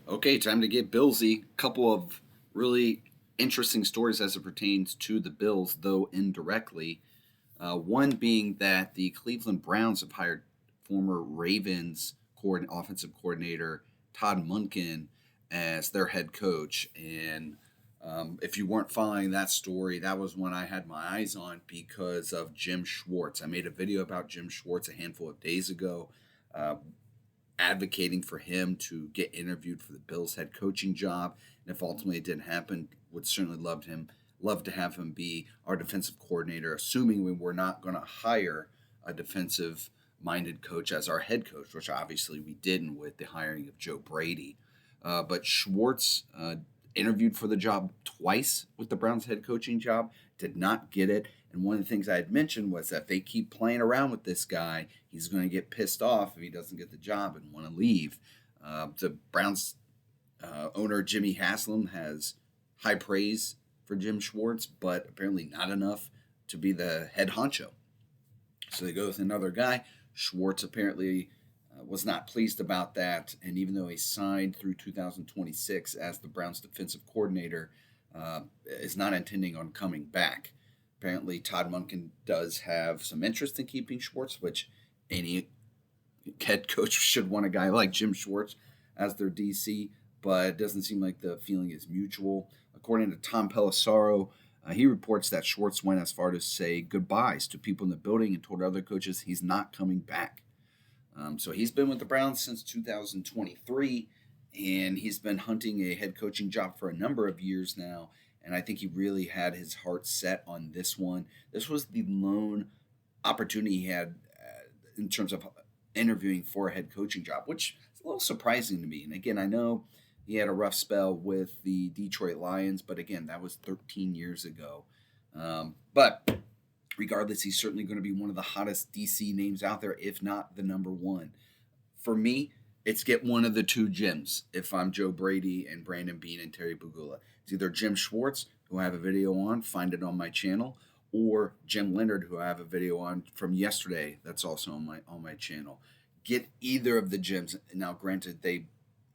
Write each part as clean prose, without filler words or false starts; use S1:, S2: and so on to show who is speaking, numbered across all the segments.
S1: Okay, time to get Billsy. Couple of really interesting stories as it pertains to the Bills, though indirectly. One being that the Cleveland Browns have hired former Ravens offensive coordinator Todd Monken as their head coach. And if you weren't following that story, that was one I had my eyes on because of Jim Schwartz. I made a video about Jim Schwartz a handful of days ago. Uh, Advocating for him to get interviewed for the Bills head coaching job. And if ultimately it didn't happen, would certainly love to have him be our defensive coordinator, assuming we were not going to hire a defensive minded coach as our head coach, which obviously we didn't with the hiring of Joe Brady. But Schwartz interviewed for the job twice with the Browns head coaching job, did not get it. And one of the things I had mentioned was that if they keep playing around with this guy, he's going to get pissed off if he doesn't get the job and want to leave. The Browns owner, Jimmy Haslam, has high praise for Jim Schwartz, but apparently not enough to be the head honcho. So they go with another guy. Schwartz apparently was not pleased about that. And even though he signed through 2026 as the Browns defensive coordinator, is not intending on coming back. Apparently, Todd Monken does have some interest in keeping Schwartz, which any head coach should want a guy like Jim Schwartz as their DC, but it doesn't seem like the feeling is mutual. According to Tom Pelissaro, he reports that Schwartz went as far to say goodbyes to people in the building and told other coaches he's not coming back. So he's been with the Browns since 2023, and he's been hunting a head coaching job for a number of years now. And I think he really had his heart set on this one. This was the lone opportunity he had in terms of interviewing for a head coaching job, which is a little surprising to me. And again, I know he had a rough spell with the Detroit Lions, but again, that was 13 years ago. But regardless, he's certainly going to be one of the hottest DC names out there, if not the number one. For me, it's get one of the two Jims if I'm Joe Brady and Brandon Beane and Terry Pagula. It's either Jim Schwartz, who I have a video on, find it on my channel, or Jim Leonhard, who I have a video on from yesterday that's also on my channel. Get either of the Jims. Now, granted, they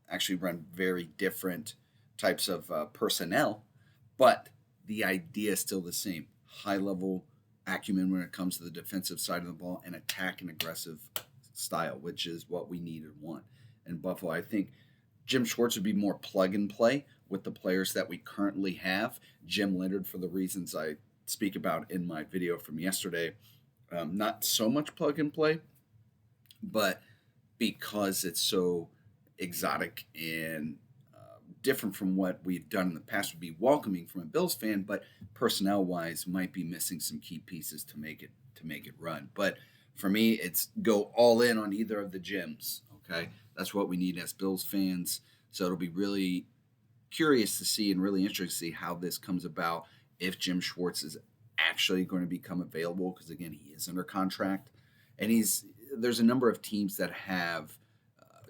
S1: actually run very different types of personnel, but the idea is still the same. High level acumen when it comes to the defensive side of the ball and attack and aggressive style, which is what we need and want in Buffalo. I think Jim Schwartz would be more plug and play with the players that we currently have. Jim Leonhard, for the reasons I speak about in my video from yesterday, not so much plug and play, but because it's so exotic and different from what we've done in the past, would be welcoming from a Bills fan, but personnel wise might be missing some key pieces to make it run. But for me, it's go all in on either of the Jims. Okay, that's what we need as Bills fans. So it'll be really curious to see and really interesting to see how this comes about if Jim Schwartz is actually going to become available, because again, he is under contract, and there's a number of teams that have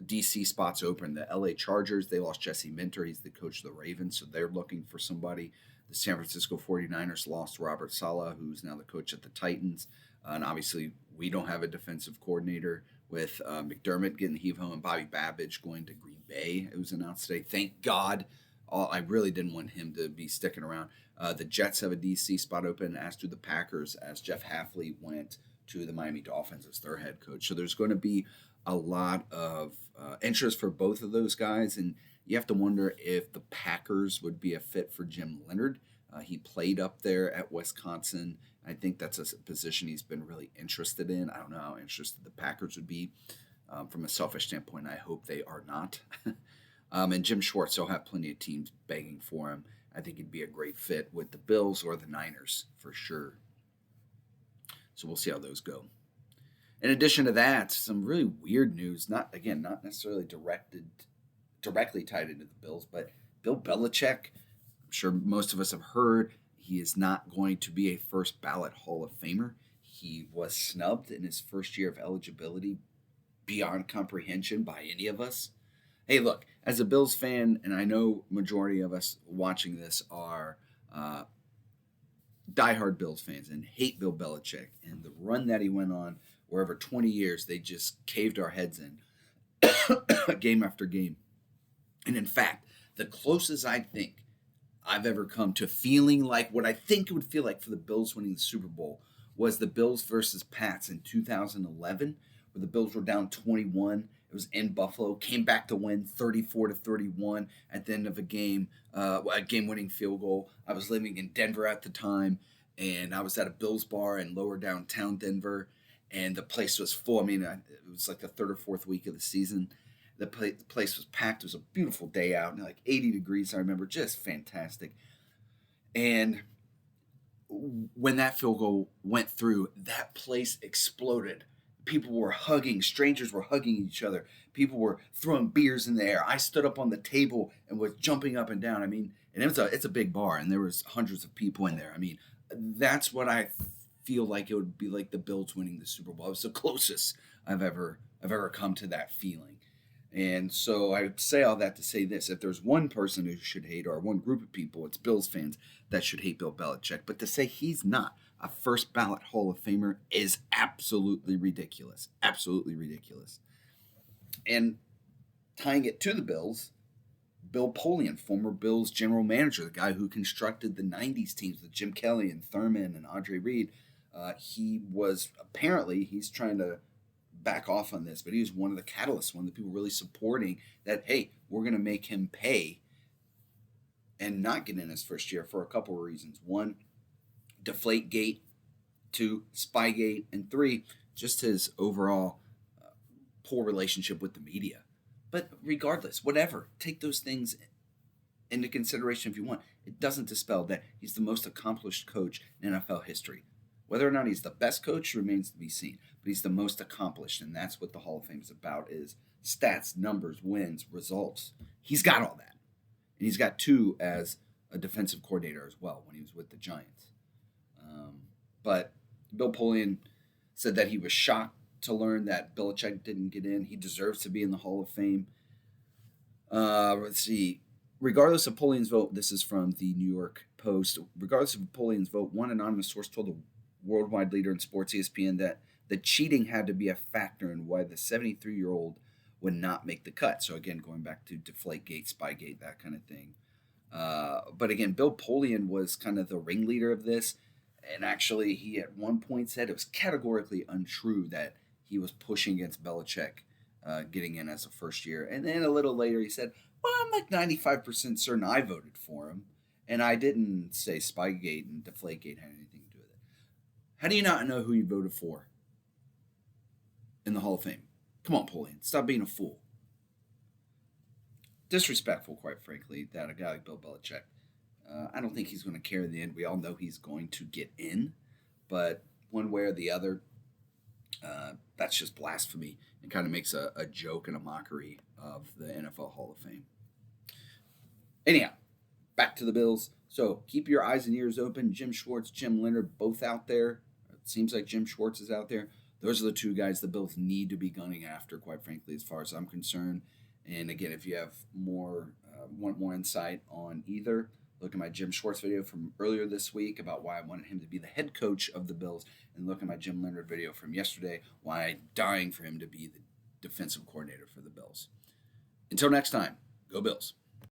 S1: DC spots open. The LA Chargers, they lost Jesse Minter. He's the coach of the Ravens, so they're looking for somebody. The San Francisco 49ers lost Robert Saleh, who's now the coach at the Titans. And obviously, we don't have a defensive coordinator with McDermott getting the heave home and Bobby Babbage going to Green Bay. It was announced today. Thank God. I really didn't want him to be sticking around. The Jets have a DC spot open, as do the Packers, as Jeff Hafley went to the Miami Dolphins as their head coach. So there's going to be a lot of interest for both of those guys, and you have to wonder if the Packers would be a fit for Jim Leonhard. He played up there at Wisconsin. I think that's a position he's been really interested in. I don't know how interested the Packers would be. From a selfish standpoint, I hope they are not. And Jim Schwartz will have plenty of teams begging for him. I think he'd be a great fit with the Bills or the Niners for sure. So we'll see how those go. In addition to that, some really weird news, not necessarily directly tied into the Bills, but Bill Belichick, I'm sure most of us have heard, he is not going to be a first ballot Hall of Famer. He was snubbed in his first year of eligibility beyond comprehension by any of us. Hey, look, as a Bills fan, and I know majority of us watching this are diehard Bills fans and hate Bill Belichick and the run that he went on, where over 20 years they just caved our heads in game after game. And in fact, the closest I think I've ever come to feeling like what I think it would feel like for the Bills winning the Super Bowl was the Bills versus Pats in 2011, where the Bills were down 21. It was in Buffalo, came back to win 34-31 at the end of a game, a game-winning field goal. I was living in Denver at the time, and I was at a Bills bar in lower downtown Denver, and the place was full. I mean, it was like the third or fourth week of the season. The place was packed. It was a beautiful day out, and like 80 degrees. I remember, just fantastic. And when that field goal went through, that place exploded. People were hugging. Strangers were hugging each other. People were throwing beers in the air. I stood up on the table and was jumping up and down. I mean, and it's a big bar, and there was hundreds of people in there. I mean, that's what I feel like it would be like the Bills winning the Super Bowl. It was the closest I've ever come to that feeling. And so I say all that to say this. If there's one person who should hate, or one group of people, it's Bills fans that should hate Bill Belichick. But to say he's not a first ballot Hall of Famer is absolutely ridiculous. Absolutely ridiculous. And tying it to the Bills, Bill Polian, former Bills general manager, the guy who constructed the 90s teams with Jim Kelly and Thurman and Andre Reed, he's trying to back off on this, but he was one of the catalysts, one of the people really supporting that, hey, we're going to make him pay and not get in his first year for a couple of reasons. One, Deflategate. Two, Spygate. And three, just his overall poor relationship with the media. But regardless, whatever, take those things into consideration if you want. It doesn't dispel that he's the most accomplished coach in NFL history. Whether or not he's the best coach remains to be seen, but he's the most accomplished, and that's what the Hall of Fame is about, is stats, numbers, wins, results. He's got all that. And he's got two as a defensive coordinator as well when he was with the Giants. But Bill Polian said that he was shocked to learn that Belichick didn't get in. He deserves to be in the Hall of Fame. Let's see. Regardless of Polian's vote, this is from the New York Post. Regardless of Polian's vote, one anonymous source told the worldwide leader in sports, ESPN, that the cheating had to be a factor in why the 73-year-old would not make the cut. So again, going back to Deflategate, Spygate, that kind of thing. But again, Bill Polian was kind of the ringleader of this. And actually, he at one point said it was categorically untrue that he was pushing against Belichick getting in as a first year. And then a little later, he said, well, I'm like 95% certain I voted for him. And I didn't say Spygate and Deflategate had anything to do with it. How do you not know who you voted for in the Hall of Fame? Come on, Polian. Stop being a fool. Disrespectful, quite frankly, that a guy like Bill Belichick. I don't think he's going to care in the end. We all know he's going to get in. But one way or the other, that's just blasphemy and kind of makes a joke and a mockery of the NFL Hall of Fame. Anyhow, back to the Bills. So keep your eyes and ears open. Jim Schwartz, Jim Leonhard, both out there. It seems like Jim Schwartz is out there. Those are the two guys the Bills need to be gunning after, quite frankly, as far as I'm concerned. And again, if you have want more insight on either, look at my Jim Schwartz video from earlier this week about why I wanted him to be the head coach of the Bills, and look at my Jim Leonhard video from yesterday, why I'm dying for him to be the defensive coordinator for the Bills. Until next time, go Bills.